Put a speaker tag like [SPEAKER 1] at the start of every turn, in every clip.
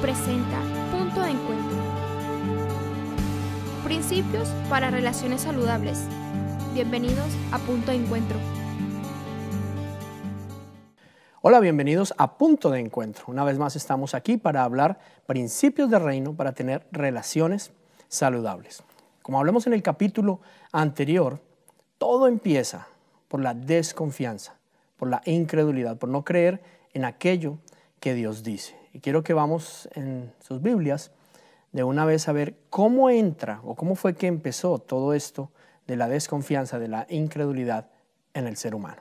[SPEAKER 1] presenta Punto de Encuentro. Principios para relaciones saludables. Bienvenidos a Punto de Encuentro.
[SPEAKER 2] Hola, bienvenidos a Punto de Encuentro. Una vez más estamos aquí para hablar principios de reino para tener relaciones saludables. Como hablamos en el capítulo anterior, todo empieza por la desconfianza, por la incredulidad, por no creer en aquello que Dios dice. Y quiero que vamos en sus Biblias de una vez a ver cómo entra o cómo fue que empezó todo esto de la desconfianza, de la incredulidad en el ser humano.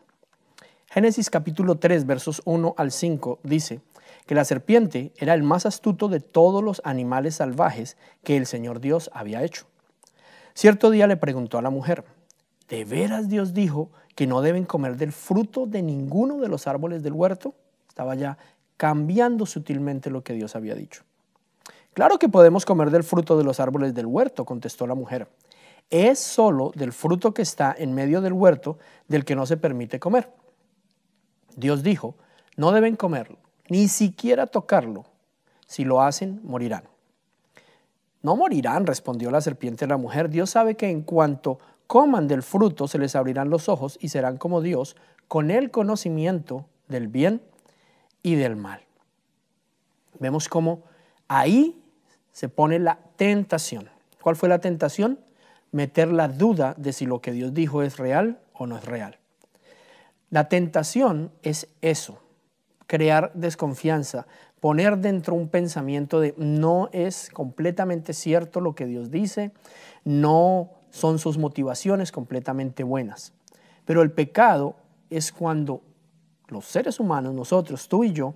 [SPEAKER 2] Génesis capítulo 3, versos 1 al 5 dice que la serpiente era el más astuto de todos los animales salvajes que el Señor Dios había hecho. Cierto día le preguntó a la mujer: ¿de veras Dios dijo que no deben comer del fruto de ninguno de los árboles del huerto? Estaba ya cambiando sutilmente lo que Dios había dicho. Claro que podemos comer del fruto de los árboles del huerto, contestó la mujer. Es solo del fruto que está en medio del huerto del que no se permite comer. Dios dijo, no deben comerlo, ni siquiera tocarlo. Si lo hacen, morirán. No morirán, respondió la serpiente a la mujer. Dios sabe que en cuanto coman del fruto se les abrirán los ojos y serán como Dios, con el conocimiento del bien y del mal. Vemos cómo ahí se pone la tentación. ¿Cuál fue la tentación? Meter la duda de si lo que Dios dijo es real o no es real. La tentación es eso, crear desconfianza, poner dentro un pensamiento de no es completamente cierto lo que Dios dice, no son sus motivaciones completamente buenas. Pero el pecado es cuando los seres humanos, nosotros, tú y yo,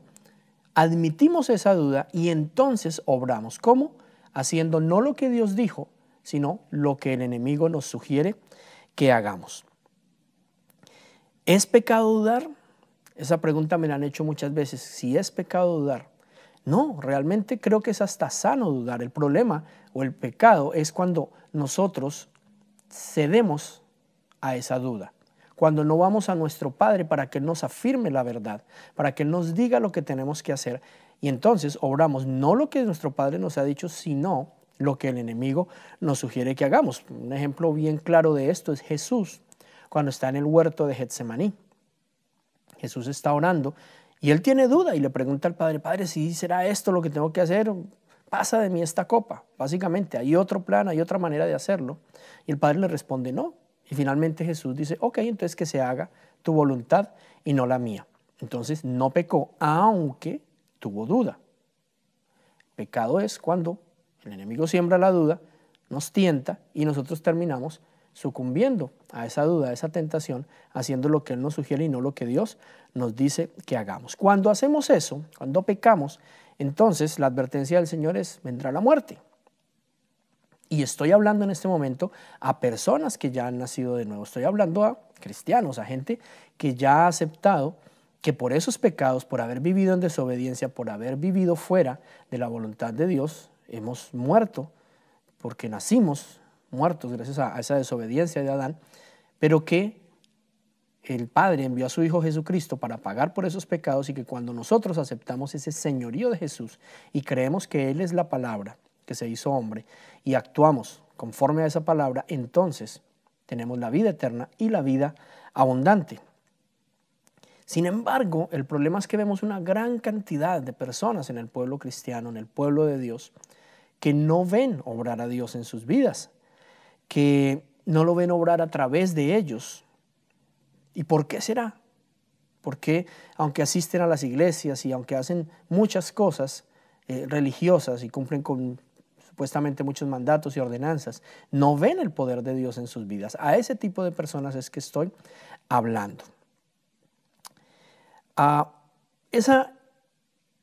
[SPEAKER 2] admitimos esa duda y entonces obramos. ¿Cómo? Haciendo no lo que Dios dijo, sino lo que el enemigo nos sugiere que hagamos. ¿Es pecado dudar? Esa pregunta me la han hecho muchas veces. Si es pecado dudar. No, realmente creo que es hasta sano dudar. El problema o el pecado es cuando nosotros cedemos a esa duda. Cuando no vamos a nuestro Padre para que Él nos afirme la verdad, para que Él nos diga lo que tenemos que hacer. Y entonces obramos no lo que nuestro Padre nos ha dicho, sino lo que el enemigo nos sugiere que hagamos. Un ejemplo bien claro de esto es Jesús, cuando está en el huerto de Getsemaní. Jesús está orando y Él tiene duda y le pregunta al Padre: Padre, si será esto lo que tengo que hacer, pasa de mí esta copa. Básicamente hay otro plan, hay otra manera de hacerlo. Y el Padre le responde no. Y finalmente Jesús dice, ok, entonces que se haga tu voluntad y no la mía. Entonces no pecó, aunque tuvo duda. Pecado es cuando el enemigo siembra la duda, nos tienta y nosotros terminamos sucumbiendo a esa duda, a esa tentación, haciendo lo que Él nos sugiere y no lo que Dios nos dice que hagamos. Cuando hacemos eso, cuando pecamos, entonces la advertencia del Señor es, vendrá la muerte. Y estoy hablando en este momento a personas que ya han nacido de nuevo. Estoy hablando a cristianos, a gente que ya ha aceptado que por esos pecados, por haber vivido en desobediencia, por haber vivido fuera de la voluntad de Dios, hemos muerto porque nacimos muertos gracias a esa desobediencia de Adán, pero que el Padre envió a su Hijo Jesucristo para pagar por esos pecados y que cuando nosotros aceptamos ese señorío de Jesús y creemos que Él es la palabra que se hizo hombre y actuamos conforme a esa palabra, entonces tenemos la vida eterna y la vida abundante. Sin embargo, el problema es que vemos una gran cantidad de personas en el pueblo cristiano, en el pueblo de Dios, que no ven obrar a Dios en sus vidas, que no lo ven obrar a través de ellos. ¿Y por qué será? Porque aunque asisten a las iglesias y aunque hacen muchas cosas religiosas y cumplen con supuestamente muchos mandatos y ordenanzas, no ven el poder de Dios en sus vidas. A ese tipo de personas es que estoy hablando. Esa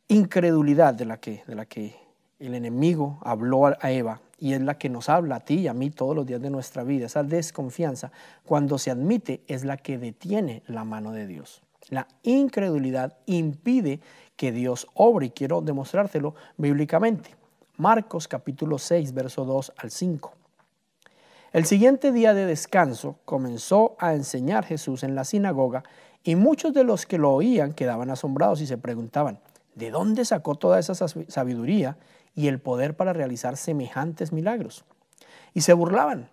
[SPEAKER 2] incredulidad de la que el enemigo habló a Eva y es la que nos habla a ti y a mí todos los días de nuestra vida, esa desconfianza, cuando se admite, es la que detiene la mano de Dios. La incredulidad impide que Dios obre y quiero demostrártelo bíblicamente. Marcos capítulo 6, verso 2 al 5. El siguiente día de descanso comenzó a enseñar Jesús en la sinagoga y muchos de los que lo oían quedaban asombrados y se preguntaban, ¿De dónde sacó toda esa sabiduría y el poder para realizar semejantes milagros? Y se burlaban.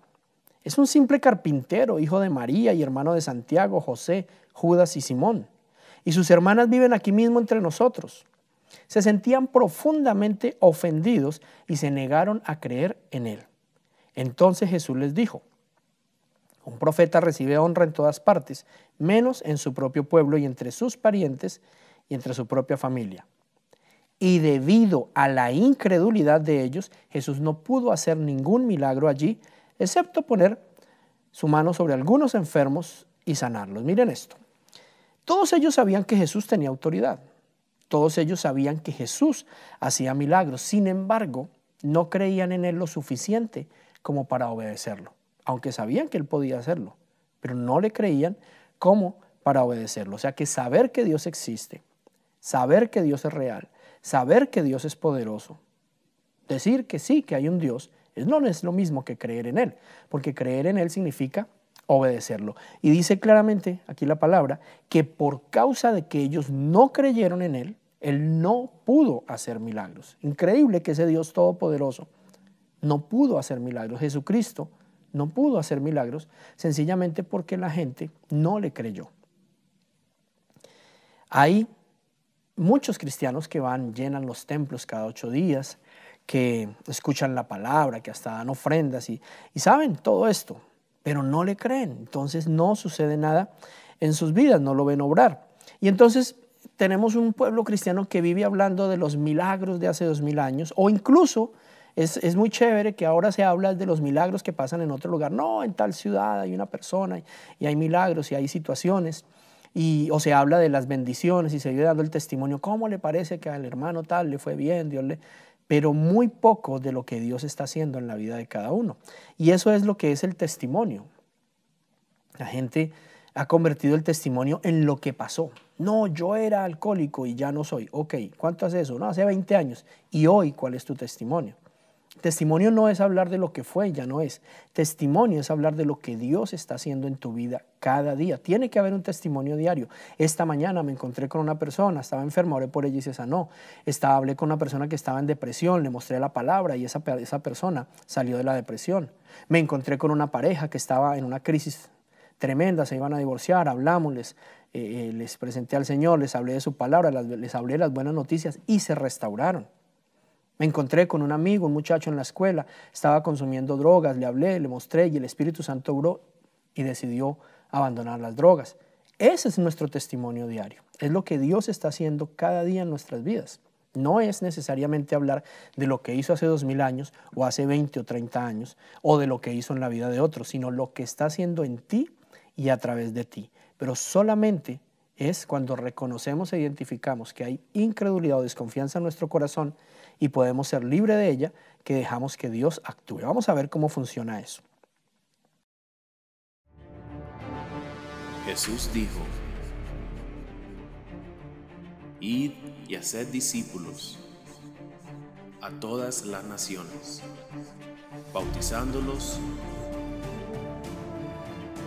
[SPEAKER 2] Es un simple carpintero, hijo de María y hermano de Santiago, José, Judas y Simón. Y sus hermanas viven aquí mismo entre nosotros. Se sentían profundamente ofendidos y se negaron a creer en él. Entonces Jesús les dijo: un profeta recibe honra en todas partes, menos en su propio pueblo y entre sus parientes y entre su propia familia. Y debido a la incredulidad de ellos, Jesús no pudo hacer ningún milagro allí, excepto poner su mano sobre algunos enfermos y sanarlos. Miren esto. Todos ellos sabían que Jesús tenía autoridad. Todos ellos sabían que Jesús hacía milagros. Sin embargo, no creían en él lo suficiente como para obedecerlo. Aunque sabían que él podía hacerlo, pero no le creían como para obedecerlo. O sea que saber que Dios existe, saber que Dios es real, saber que Dios es poderoso, decir que sí, que hay un Dios, no es lo mismo que creer en él, porque creer en él significa obedecerlo. Y dice claramente aquí la palabra que por causa de que ellos no creyeron en él, él no pudo hacer milagros. Increíble que ese Dios todopoderoso no pudo hacer milagros. Jesucristo no pudo hacer milagros sencillamente porque la gente no le creyó. Hay muchos cristianos que van, llenan los templos cada 8 días, que escuchan la palabra, que hasta dan ofrendas y saben todo esto, pero no le creen. Entonces no sucede nada en sus vidas, no lo ven obrar. Y entonces tenemos un pueblo cristiano que vive hablando de los milagros de hace 2000 años, o incluso es muy chévere que ahora se habla de los milagros que pasan en otro lugar. No, en tal ciudad hay una persona y hay milagros y hay situaciones. O se habla de las bendiciones y se vive dando el testimonio. ¿Cómo le parece que al hermano tal le fue bien? Pero muy poco de lo que Dios está haciendo en la vida de cada uno. Y eso es lo que es el testimonio. La gente ha convertido el testimonio en lo que pasó. No, yo era alcohólico y ya no soy. Ok, ¿cuánto hace eso? No, hace 20 años. ¿Y hoy cuál es tu testimonio? Testimonio no es hablar de lo que fue, ya no es. Testimonio es hablar de lo que Dios está haciendo en tu vida cada día. Tiene que haber un testimonio diario. Esta mañana me encontré con una persona, estaba enferma, oré por ella y se sanó. Hablé con una persona que estaba en depresión, le mostré la palabra y esa persona salió de la depresión. Me encontré con una pareja que estaba en una crisis tremenda, se iban a divorciar, hablamos, les presenté al Señor, les hablé de su palabra, les hablé de las buenas noticias y se restauraron. Me encontré con un amigo, un muchacho en la escuela, estaba consumiendo drogas, le hablé, le mostré y el Espíritu Santo obró y decidió abandonar las drogas. Ese es nuestro testimonio diario, es lo que Dios está haciendo cada día en nuestras vidas. No es necesariamente hablar de lo que hizo hace 2000 años o hace 20 o 30 años o de lo que hizo en la vida de otros, sino lo que está haciendo en ti y a través de ti. Pero solamente es cuando reconocemos e identificamos que hay incredulidad o desconfianza en nuestro corazón y podemos ser libres de ella, que dejamos que Dios actúe. Vamos a ver cómo funciona eso.
[SPEAKER 3] Jesús dijo: id y haced discípulos a todas las naciones, bautizándolos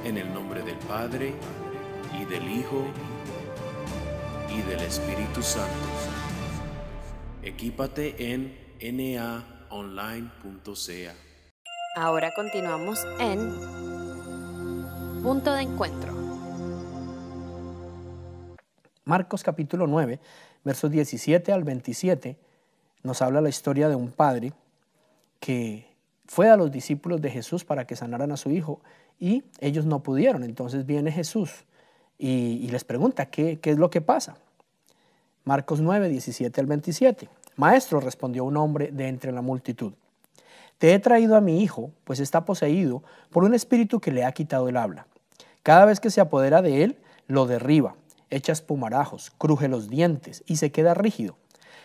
[SPEAKER 3] en el nombre del Padre y del Hijo y del Espíritu Santo. Equípate en naonline.ca.
[SPEAKER 4] Ahora continuamos en Punto de Encuentro.
[SPEAKER 2] Marcos capítulo 9, versos 17 al 27, nos habla la historia de un padre que fue a los discípulos de Jesús para que sanaran a su hijo y ellos no pudieron. Entonces viene Jesús y les pregunta ¿qué es lo que pasa? Marcos 9, 17 al 27. Maestro, respondió un hombre de entre la multitud, te he traído a mi hijo, pues está poseído por un espíritu que le ha quitado el habla. Cada vez que se apodera de él, lo derriba, echa espumarajos, cruje los dientes y se queda rígido.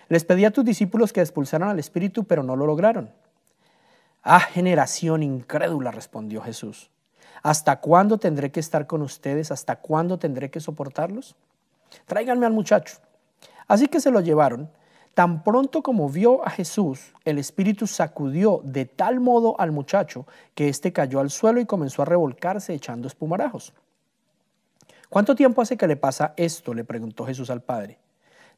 [SPEAKER 2] Les pedí a tus discípulos que expulsaran al espíritu, pero no lo lograron. Ah, generación incrédula, respondió Jesús. ¿Hasta cuándo tendré que estar con ustedes? ¿Hasta cuándo tendré que soportarlos? Tráiganme al muchacho. Así que se lo llevaron. Tan pronto como vio a Jesús, el espíritu sacudió de tal modo al muchacho que éste cayó al suelo y comenzó a revolcarse echando espumarajos. ¿Cuánto tiempo hace que le pasa esto?, le preguntó Jesús al padre.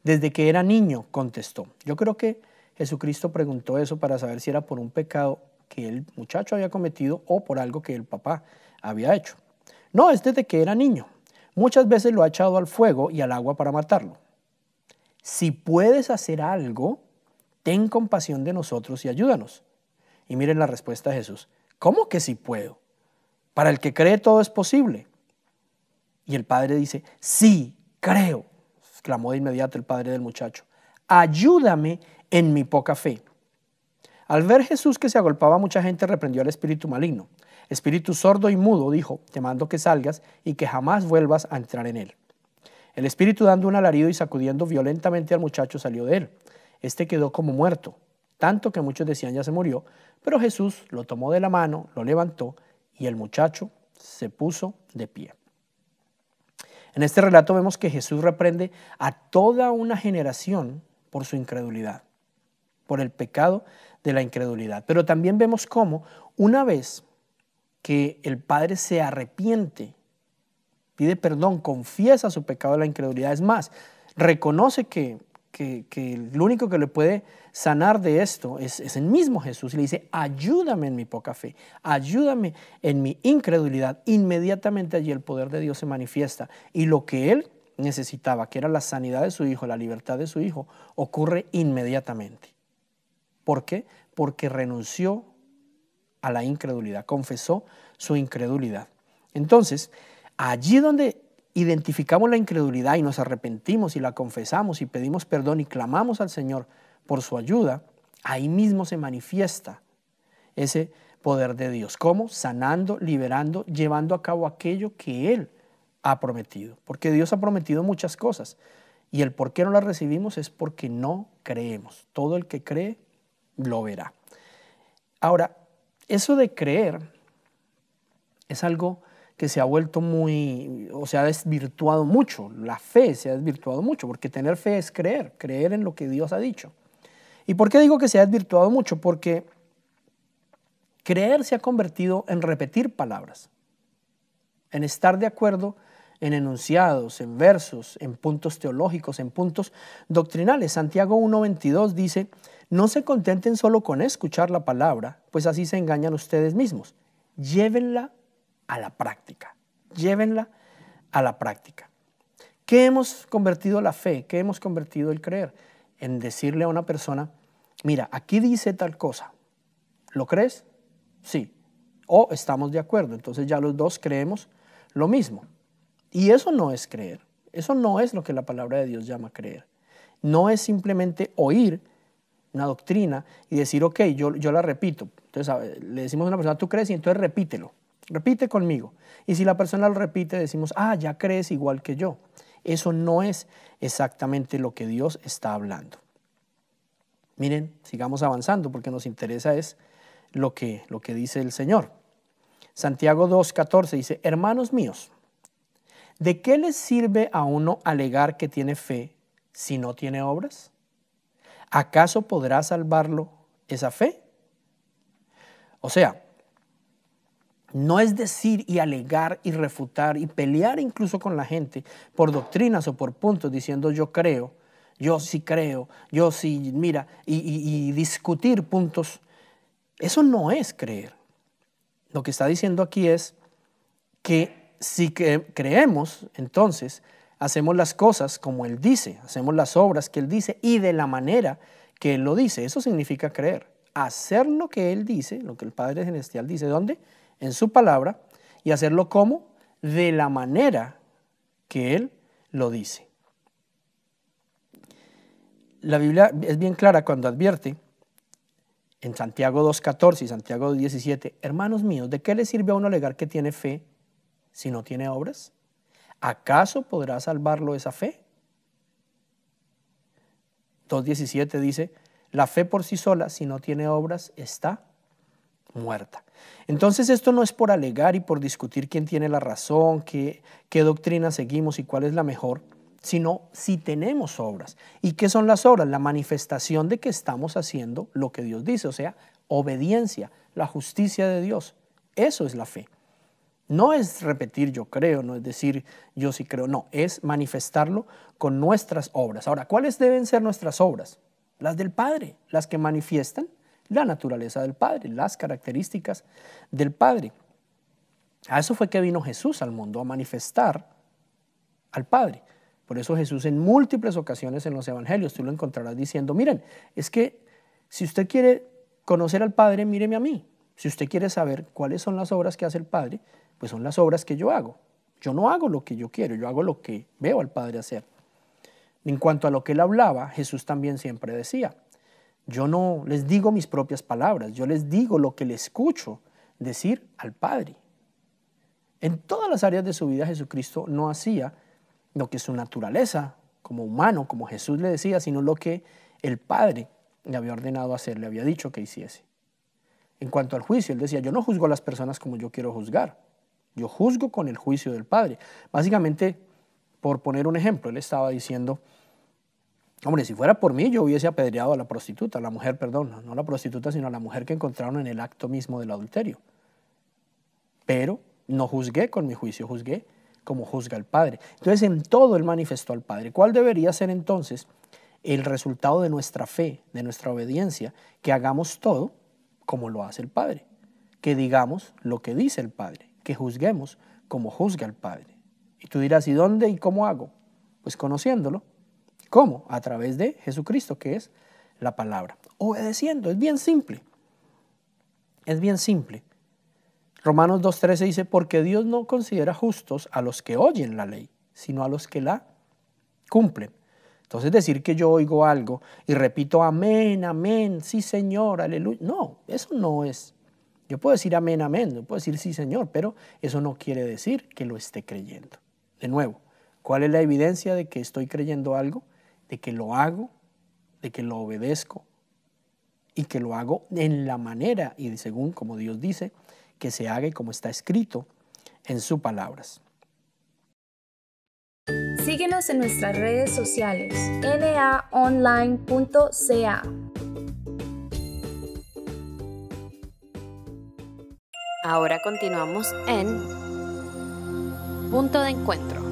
[SPEAKER 2] Desde que era niño, contestó. Yo creo que Jesucristo preguntó eso para saber si era por un pecado que el muchacho había cometido o por algo que el papá había hecho. No, es desde que era niño. Muchas veces lo ha echado al fuego y al agua para matarlo. Si puedes hacer algo, ten compasión de nosotros y ayúdanos. Y miren la respuesta de Jesús. ¿Cómo que sí puedo? Para el que cree todo es posible. Y el padre dice, sí, creo, exclamó de inmediato el padre del muchacho. Ayúdame en mi poca fe. Al ver Jesús que se agolpaba a mucha gente, reprendió al espíritu maligno. Espíritu sordo y mudo, dijo, te mando que salgas y que jamás vuelvas a entrar en él. El espíritu, dando un alarido y sacudiendo violentamente al muchacho, salió de él. Este quedó como muerto, tanto que muchos decían ya se murió, pero Jesús lo tomó de la mano, lo levantó y el muchacho se puso de pie. En este relato vemos que Jesús reprende a toda una generación por su incredulidad, por el pecado de la incredulidad. Pero también vemos cómo una vez que el padre se arrepiente, pide perdón, confiesa su pecado de la incredulidad, es más, reconoce que el único que le puede sanar de esto es el mismo Jesús. Y le dice, ayúdame en mi poca fe, ayúdame en mi incredulidad. Inmediatamente allí el poder de Dios se manifiesta y lo que él necesitaba, que era la sanidad de su hijo, la libertad de su hijo, ocurre inmediatamente. ¿Por qué? Porque renunció a la incredulidad, confesó su incredulidad. Entonces, allí donde identificamos la incredulidad y nos arrepentimos y la confesamos y pedimos perdón y clamamos al Señor por su ayuda, ahí mismo se manifiesta ese poder de Dios. ¿Cómo? Sanando, liberando, llevando a cabo aquello que Él ha prometido. Porque Dios ha prometido muchas cosas y el por qué no las recibimos es porque no creemos. Todo el que cree lo verá. Ahora, eso de creer es algo que se ha vuelto se ha desvirtuado mucho. La fe se ha desvirtuado mucho, porque tener fe es creer en lo que Dios ha dicho. ¿Y por qué digo que se ha desvirtuado mucho? Porque creer se ha convertido en repetir palabras, en estar de acuerdo en enunciados, en versos, en puntos teológicos, en puntos doctrinales. Santiago 1:22 dice, no se contenten solo con escuchar la palabra, pues así se engañan ustedes mismos. Llévenla a la práctica, llévenla a la práctica. ¿Qué hemos convertido la fe? ¿Qué hemos convertido el creer? En decirle a una persona, mira, aquí dice tal cosa, ¿lo crees? Sí. O estamos de acuerdo, entonces ya los dos creemos lo mismo. Y eso no es creer, eso no es lo que la palabra de Dios llama creer. No es simplemente oír una doctrina y decir, ok, yo la repito. Entonces le decimos a una persona, tú crees y entonces repítelo. Repite conmigo. Y si la persona lo repite, decimos, ya crees igual que yo. Eso no es exactamente lo que Dios está hablando. Miren, sigamos avanzando porque nos interesa es lo que dice el Señor. Santiago 2:14 dice, hermanos míos, ¿de qué les sirve a uno alegar que tiene fe si no tiene obras? ¿Acaso podrá salvarlo esa fe? O sea, no es decir y alegar y refutar y pelear incluso con la gente por doctrinas o por puntos diciendo yo creo, yo sí creo, yo sí, mira, y discutir puntos. Eso no es creer. Lo que está diciendo aquí es que si creemos, entonces hacemos las cosas como Él dice, hacemos las obras que Él dice y de la manera que Él lo dice. Eso significa creer. Hacer lo que Él dice, lo que el Padre Celestial dice, ¿dónde? En su palabra, y hacerlo como de la manera que Él lo dice. La Biblia es bien clara cuando advierte en Santiago 2:14 y Santiago 2:17, hermanos míos, ¿de qué le sirve a uno alegar que tiene fe si no tiene obras? ¿Acaso podrá salvarlo esa fe? 2:17 dice, la fe por sí sola, si no tiene obras, está muerta. Entonces esto no es por alegar y por discutir quién tiene la razón, qué doctrina seguimos y cuál es la mejor, sino si tenemos obras. ¿Y qué son las obras? La manifestación de que estamos haciendo lo que Dios dice, o sea, obediencia, la justicia de Dios. Eso es la fe. No es repetir yo creo, no es decir yo sí creo, no, es manifestarlo con nuestras obras. Ahora, ¿cuáles deben ser nuestras obras? Las del Padre, las que manifiestan la naturaleza del Padre, las características del Padre. A eso fue que vino Jesús al mundo, a manifestar al Padre. Por eso Jesús en múltiples ocasiones en los evangelios tú lo encontrarás diciendo, miren, es que si usted quiere conocer al Padre, míreme a mí. Si usted quiere saber cuáles son las obras que hace el Padre, pues son las obras que yo hago. Yo no hago lo que yo quiero, yo hago lo que veo al Padre hacer. En cuanto a lo que él hablaba, Jesús también siempre decía, yo no les digo mis propias palabras, yo les digo lo que le escucho decir al Padre. En todas las áreas de su vida Jesucristo no hacía lo que su naturaleza como humano, como Jesús le decía, sino lo que el Padre le había ordenado hacer, le había dicho que hiciese. En cuanto al juicio, él decía, yo no juzgo a las personas como yo quiero juzgar, yo juzgo con el juicio del Padre. Básicamente, por poner un ejemplo, él estaba diciendo, hombre, si fuera por mí, yo hubiese apedreado a la prostituta, a la mujer, perdón, no a la prostituta, sino a la mujer que encontraron en el acto mismo del adulterio. Pero no juzgué con mi juicio, juzgué como juzga el Padre. Entonces, en todo él manifestó al Padre. ¿Cuál debería ser entonces el resultado de nuestra fe, de nuestra obediencia? Que hagamos todo como lo hace el Padre, que digamos lo que dice el Padre, que juzguemos como juzga el Padre. Y tú dirás, ¿y dónde y cómo hago? Pues conociéndolo. ¿Cómo? A través de Jesucristo, que es la palabra. Obedeciendo, es bien simple. Es bien simple. Romanos 2:13 dice, porque Dios no considera justos a los que oyen la ley, sino a los que la cumplen. Entonces decir que yo oigo algo y repito amén, amén, sí Señor, aleluya. No, eso no es. Yo puedo decir amén, amén, yo puedo decir sí Señor, pero eso no quiere decir que lo esté creyendo. De nuevo, ¿cuál es la evidencia de que estoy creyendo algo? De que lo hago, de que lo obedezco y que lo hago en la manera y según como Dios dice que se haga y como está escrito en sus palabras.
[SPEAKER 1] Síguenos en nuestras redes sociales, naonline.ca.
[SPEAKER 4] Ahora continuamos en Punto de Encuentro.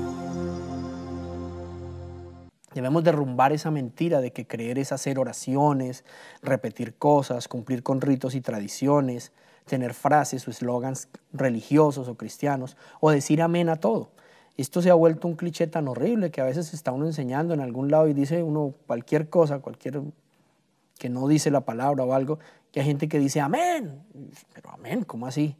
[SPEAKER 2] Debemos derrumbar esa mentira de que creer es hacer oraciones, repetir cosas, cumplir con ritos y tradiciones, tener frases o eslogans religiosos o cristianos, o decir amén a todo. Esto se ha vuelto un cliché tan horrible que a veces está uno enseñando en algún lado y dice uno cualquier cosa, cualquier que no dice la palabra o algo, que hay gente que dice amén. Pero amén, ¿cómo así?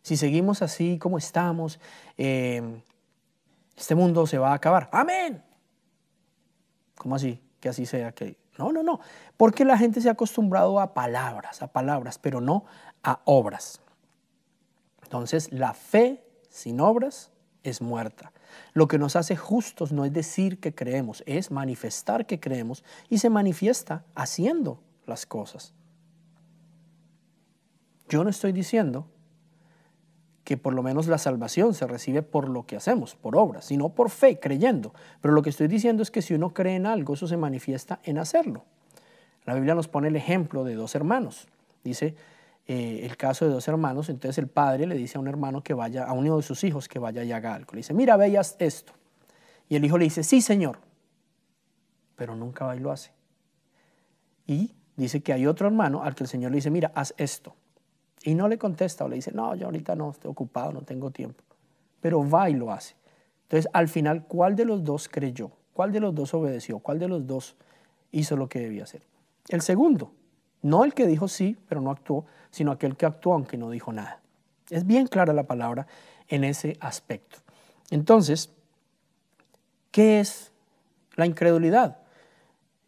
[SPEAKER 2] Si seguimos así como estamos, este mundo se va a acabar. ¡Amén! ¿Cómo así? Que así sea. Que no. Porque la gente se ha acostumbrado a palabras, pero no a obras. Entonces, la fe sin obras es muerta. Lo que nos hace justos no es decir que creemos, es manifestar que creemos y se manifiesta haciendo las cosas. Yo no estoy diciendo que por lo menos la salvación se recibe por lo que hacemos, por obras, sino por fe, creyendo. Pero lo que estoy diciendo es que si uno cree en algo, eso se manifiesta en hacerlo. La Biblia nos pone el ejemplo de dos hermanos. Dice el caso de dos hermanos, entonces el padre le dice a un hermano que vaya, a uno de sus hijos que vaya y haga algo. Le dice, mira, ve y haz esto. Y el hijo le dice, sí, señor, pero nunca va y lo hace. Y dice que hay otro hermano al que el Señor le dice, mira, haz esto. Y no le contesta o le dice, no, yo ahorita no, estoy ocupado, no tengo tiempo. Pero va y lo hace. Entonces, al final, ¿cuál de los dos creyó? ¿Cuál de los dos obedeció? ¿Cuál de los dos hizo lo que debía hacer? El segundo, no el que dijo sí, pero no actuó, sino aquel que actuó aunque no dijo nada. Es bien clara la palabra en ese aspecto. Entonces, ¿qué es la incredulidad?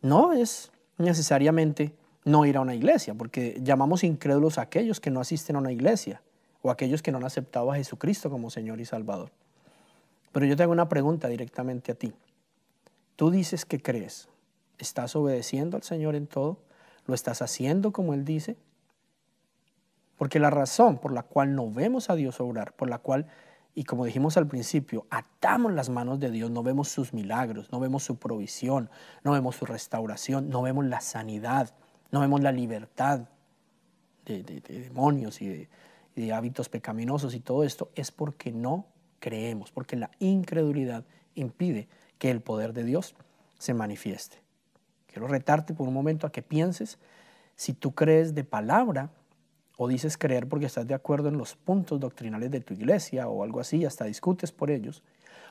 [SPEAKER 2] No es necesariamente no ir a una iglesia, porque llamamos incrédulos a aquellos que no asisten a una iglesia o a aquellos que no han aceptado a Jesucristo como Señor y Salvador. Pero yo te hago una pregunta directamente a ti. Tú dices que crees. ¿Estás obedeciendo al Señor en todo? ¿Lo estás haciendo como Él dice? Porque la razón por la cual no vemos a Dios obrar, por la cual, y como dijimos al principio, atamos las manos de Dios, no vemos sus milagros, no vemos su provisión, no vemos su restauración, no vemos la sanidad, no vemos la libertad de demonios y y de hábitos pecaminosos y todo esto, es porque no creemos, porque la incredulidad impide que el poder de Dios se manifieste. Quiero retarte por un momento a que pienses si tú crees de palabra o dices creer porque estás de acuerdo en los puntos doctrinales de tu iglesia o algo así, hasta discutes por ellos,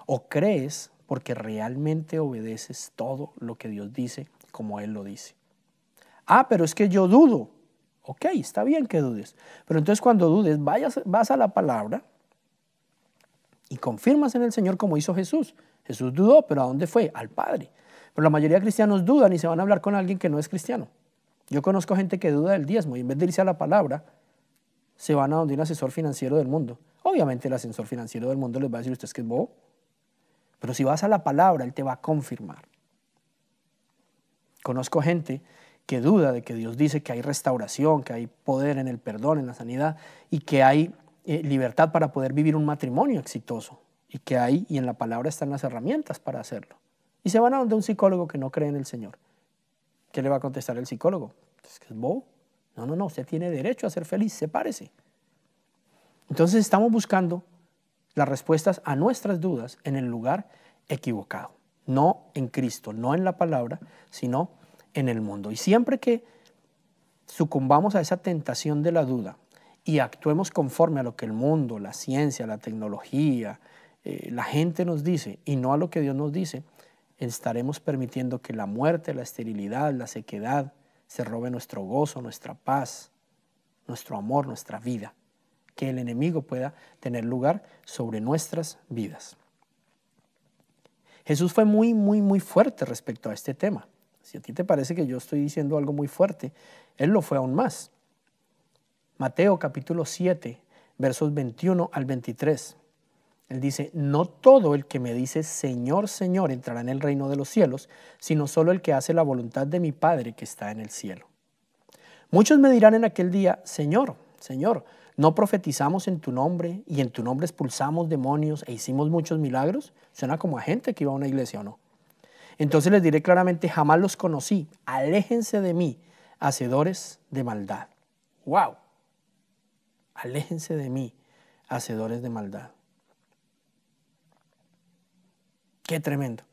[SPEAKER 2] o crees porque realmente obedeces todo lo que Dios dice como Él lo dice. Ah, pero es que yo dudo. Ok, está bien que dudes, pero entonces cuando dudes vas a la palabra y confirmas en el Señor como hizo Jesús. Jesús dudó, pero ¿a dónde fue? Al Padre. Pero la mayoría de cristianos dudan y se van a hablar con alguien que no es cristiano. Yo conozco gente que duda del diezmo y en vez de irse a la palabra, se van a donde un asesor financiero del mundo. Obviamente el asesor financiero del mundo les va a decir, usted es que es bobo. Pero si vas a la palabra, Él te va a confirmar. Conozco gente que duda de que Dios dice que hay restauración, que hay poder en el perdón, en la sanidad, y que hay libertad para poder vivir un matrimonio exitoso, y que hay, y en la palabra están las herramientas para hacerlo. Y se van a donde un psicólogo que no cree en el Señor. ¿Qué le va a contestar el psicólogo? ¿Es que es bobo? No, usted tiene derecho a ser feliz, sepárese. Entonces estamos buscando las respuestas a nuestras dudas en el lugar equivocado. No en Cristo, no en la palabra, sino en el mundo. Y siempre que sucumbamos a esa tentación de la duda y actuemos conforme a lo que el mundo, la ciencia, la tecnología, la gente nos dice y no a lo que Dios nos dice, estaremos permitiendo que la muerte, la esterilidad, la sequedad se robe nuestro gozo, nuestra paz, nuestro amor, nuestra vida. Que el enemigo pueda tener lugar sobre nuestras vidas. Jesús fue muy fuerte respecto a este tema. Si a ti te parece que yo estoy diciendo algo muy fuerte, Él lo fue aún más. Mateo capítulo 7, versos 21 al 23. Él dice, no todo el que me dice Señor, Señor entrará en el reino de los cielos, sino solo el que hace la voluntad de mi Padre que está en el cielo. Muchos me dirán en aquel día, Señor, Señor, ¿no profetizamos en tu nombre y en tu nombre expulsamos demonios e hicimos muchos milagros? Suena como a gente que iba a una iglesia, ¿o no? Entonces les diré claramente, jamás los conocí, aléjense de mí, hacedores de maldad. ¡Wow! Aléjense de mí, hacedores de maldad. ¡Qué tremendo!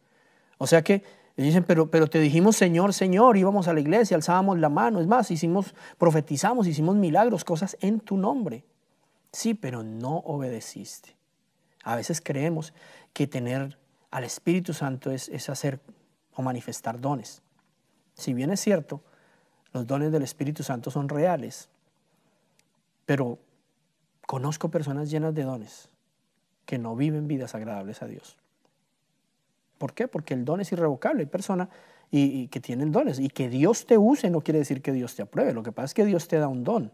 [SPEAKER 2] O sea que dicen, pero te dijimos Señor, Señor, íbamos a la iglesia, alzábamos la mano, es más, profetizamos, hicimos milagros, cosas en tu nombre. Sí, pero no obedeciste. A veces creemos que tener al Espíritu Santo es hacer o manifestar dones. Si bien es cierto, los dones del Espíritu Santo son reales, pero conozco personas llenas de dones que no viven vidas agradables a Dios. ¿Por qué? Porque el don es irrevocable. Hay personas y que tienen dones. Y que Dios te use no quiere decir que Dios te apruebe. Lo que pasa es que Dios te da un don.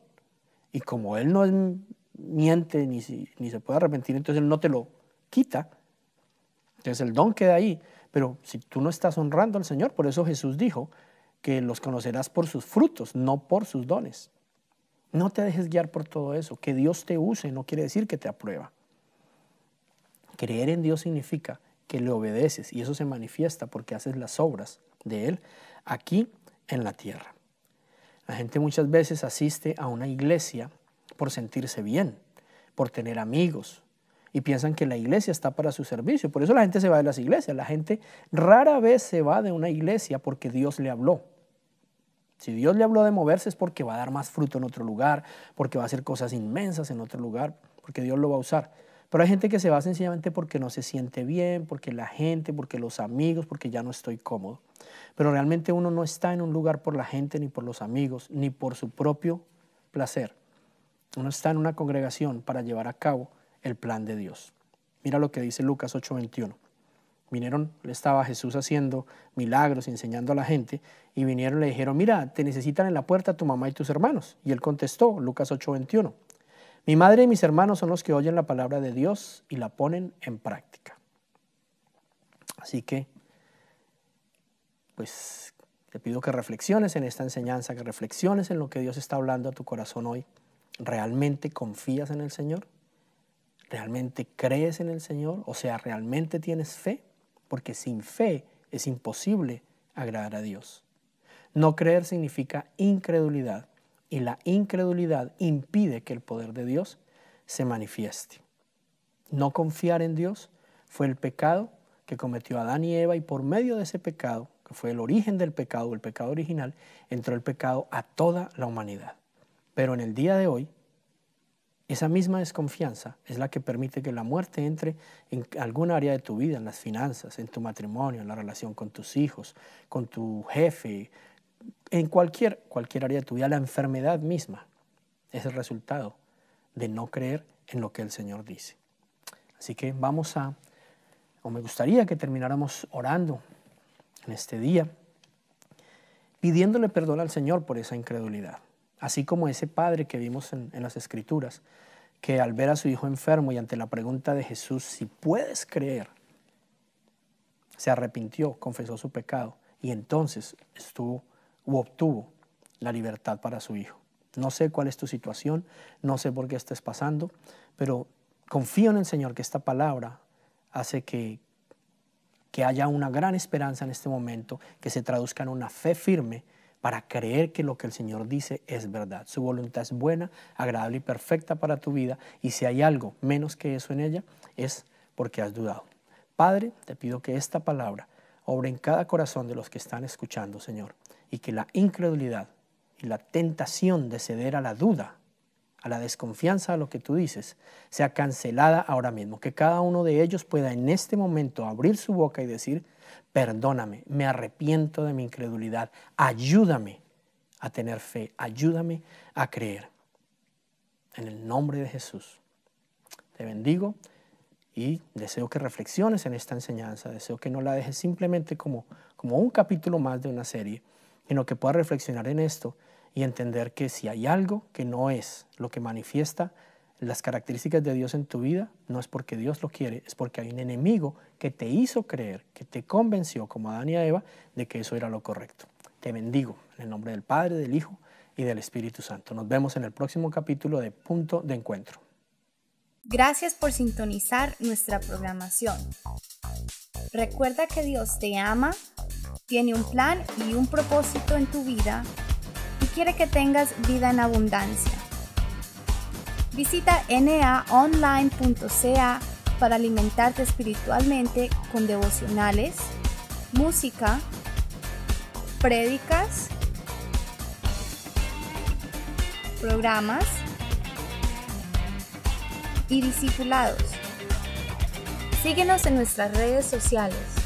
[SPEAKER 2] Y como Él no miente ni se puede arrepentir, entonces Él no te lo quita. Entonces el don queda ahí. Pero si tú no estás honrando al Señor, por eso Jesús dijo que los conocerás por sus frutos, no por sus dones. No te dejes guiar por todo eso. Que Dios te use no quiere decir que te aprueba. Creer en Dios significa que le obedeces y eso se manifiesta porque haces las obras de Él aquí en la tierra. La gente muchas veces asiste a una iglesia por sentirse bien, por tener amigos y piensan que la iglesia está para su servicio. Por eso la gente se va de las iglesias. La gente rara vez se va de una iglesia porque Dios le habló. Si Dios le habló de moverse es porque va a dar más fruto en otro lugar, porque va a hacer cosas inmensas en otro lugar, porque Dios lo va a usar. Pero hay gente que se va sencillamente porque no se siente bien, porque la gente, porque los amigos, porque ya no estoy cómodo. Pero realmente uno no está en un lugar por la gente, ni por los amigos, ni por su propio placer. Uno está en una congregación para llevar a cabo el plan de Dios. Mira lo que dice Lucas 8:21. Estaba Jesús haciendo milagros, enseñando a la gente, y vinieron y le dijeron, mira, te necesitan en la puerta tu mamá y tus hermanos. Y él contestó, Lucas 8:21. Mi madre y mis hermanos son los que oyen la palabra de Dios y la ponen en práctica. Así que, pues, te pido que reflexiones en esta enseñanza, que reflexiones en lo que Dios está hablando a tu corazón hoy. ¿Realmente confías en el Señor? ¿Realmente crees en el Señor? O sea, ¿realmente tienes fe? Porque sin fe es imposible agradar a Dios. No creer significa incredulidad. Y la incredulidad impide que el poder de Dios se manifieste. No confiar en Dios fue el pecado que cometió Adán y Eva, y por medio de ese pecado, que fue el origen del pecado, el pecado original, entró el pecado a toda la humanidad. Pero en el día de hoy, esa misma desconfianza es la que permite que la muerte entre en algún área de tu vida, en las finanzas, en tu matrimonio, en la relación con tus hijos, con tu jefe, en cualquier área de tu vida. La enfermedad misma es el resultado de no creer en lo que el Señor dice. Así que me gustaría que termináramos orando en este día, pidiéndole perdón al Señor por esa incredulidad. Así como ese padre que vimos en las Escrituras, que al ver a su hijo enfermo y ante la pregunta de Jesús, si puedes creer, se arrepintió, confesó su pecado y entonces obtuvo la libertad para su hijo. No sé cuál es tu situación, no sé por qué estés pasando, pero confío en el Señor que esta palabra hace que haya una gran esperanza en este momento, que se traduzca en una fe firme para creer que lo que el Señor dice es verdad. Su voluntad es buena, agradable y perfecta para tu vida, y si hay algo menos que eso en ella, es porque has dudado. Padre, te pido que esta palabra obre en cada corazón de los que están escuchando, Señor, y que la incredulidad y la tentación de ceder a la duda, a la desconfianza de lo que tú dices, sea cancelada ahora mismo. Que cada uno de ellos pueda en este momento abrir su boca y decir: perdóname, me arrepiento de mi incredulidad, ayúdame a tener fe, ayúdame a creer. En el nombre de Jesús, te bendigo y deseo que reflexiones en esta enseñanza, deseo que no la dejes simplemente como un capítulo más de una serie, sino que puedas reflexionar en esto y entender que si hay algo que no es lo que manifiesta las características de Dios en tu vida, no es porque Dios lo quiere, es porque hay un enemigo que te hizo creer, que te convenció, como Adán y a Eva, de que eso era lo correcto. Te bendigo en el nombre del Padre, del Hijo y del Espíritu Santo. Nos vemos en el próximo capítulo de Punto de Encuentro.
[SPEAKER 5] Gracias por sintonizar nuestra programación. Recuerda que Dios te ama, tiene un plan y un propósito en tu vida y quiere que tengas vida en abundancia. Visita naonline.ca para alimentarte espiritualmente con devocionales, música, prédicas, programas y discipulados. Síguenos en nuestras redes sociales.